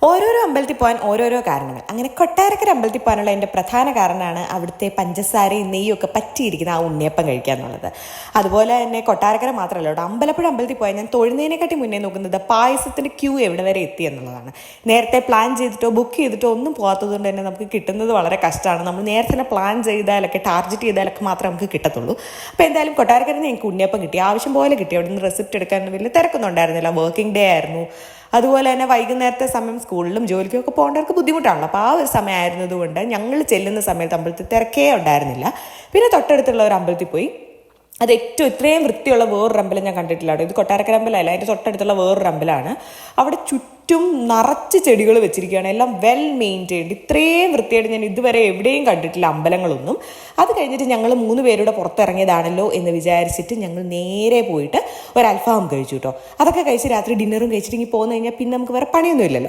ഓരോരോ അമ്പലത്തിൽ പോകാൻ ഓരോരോ കാരണങ്ങൾ. അങ്ങനെ കൊട്ടാരക്കര അമ്പലത്തിൽ പോകാനുള്ള എൻ്റെ പ്രധാന കാരണമാണ് അവിടുത്തെ പഞ്ചസാരയും നെയ്യും ഒക്കെ പറ്റിയിരിക്കുന്ന ആ ഉണ്ണിയപ്പം കഴിക്കുക എന്നുള്ളത്. അതുപോലെ തന്നെ കൊട്ടാരക്കര മാത്രമല്ല കേട്ടോ, അമ്പലപ്പുഴ അമ്പലത്തിൽ പോയാൽ ഞാൻ തൊഴുന്നതിനെക്കാട്ടി മുന്നേ നോക്കുന്നത് പായസത്തിൻ്റെ ക്യൂ എവിടെ വരെ എത്തി എന്നുള്ളതാണ്. നേരത്തെ പ്ലാൻ ചെയ്തിട്ടോ ബുക്ക് ചെയ്തിട്ടോ ഒന്നും പോകാത്തത് കൊണ്ട് തന്നെ നമുക്ക് കിട്ടുന്നത് വളരെ കഷ്ടമാണ്. നമ്മൾ നേരത്തെ തന്നെ പ്ലാൻ ചെയ്താലൊക്കെ ടാർഗറ്റ് ചെയ്താലൊക്കെ മാത്രമേ നമുക്ക് കിട്ടത്തുള്ളൂ. അപ്പോൾ എന്തായാലും കൊട്ടാരക്കരയിൽ നിന്ന് എനിക്ക് ഉണ്ണിയപ്പം കിട്ടി, ആവശ്യം പോലെ കിട്ടി. അവിടെ നിന്ന് റെസിപ്റ്റ് എടുക്കാൻ വലിയ തിരക്കൊന്നും ഉണ്ടായിരുന്നില്ല, വർക്കിംഗ് ഡേ ആയിരുന്നു. അതുപോലെ തന്നെ വൈകുന്നേരത്തെ സമയം സ്കൂളിലും ജോലിക്കും ഒക്കെ പോകേണ്ടവർക്ക് ബുദ്ധിമുട്ടാണല്ലോ. അപ്പോൾ ആ ഒരു സമയമായിരുന്നതുകൊണ്ട് ഞങ്ങൾ ചെല്ലുന്ന സമയത്ത് അമ്പലത്തിൽ തിരക്കേ ഉണ്ടായിരുന്നില്ല. പിന്നെ തൊട്ടടുത്തുള്ള ഒരു അമ്പലത്തിൽ പോയി. അത് ഇത്രയും വൃത്തിയുള്ള വേറൊരു അമ്പലം ഞാൻ കണ്ടിട്ടില്ല കേട്ടോ. ഇത് കൊട്ടാരക്കര അമ്പലമല്ല, അതിൻ്റെ തൊട്ടടുത്തുള്ള വേറൊരു അമ്പലമാണ്. അവിടെ ചുറ്റും നിറച്ച് ചെടികൾ വെച്ചിരിക്കുകയാണ്, എല്ലാം വെൽ മെയിൻറ്റെയിൻഡ്. ഇത്രയും വൃത്തിയായിട്ട് ഞാൻ ഇതുവരെ എവിടെയും കണ്ടിട്ടില്ല അമ്പലങ്ങളൊന്നും. അത് കഴിഞ്ഞിട്ട് ഞങ്ങൾ 3 പേരുടെ പുറത്തിറങ്ങിയതാണല്ലോ എന്ന് വിചാരിച്ചിട്ട് ഞങ്ങൾ നേരെ പോയിട്ട് ഒരു അൽഫാം കഴിച്ചു കേട്ടോ. അതൊക്കെ കഴിച്ച് രാത്രി ഡിന്നറും കഴിച്ചിട്ട് ഇങ്ങനെ പോന്നു കഴിഞ്ഞാൽ പിന്നെ നമുക്ക് വേറെ പണിയൊന്നും ഇല്ലല്ലോ.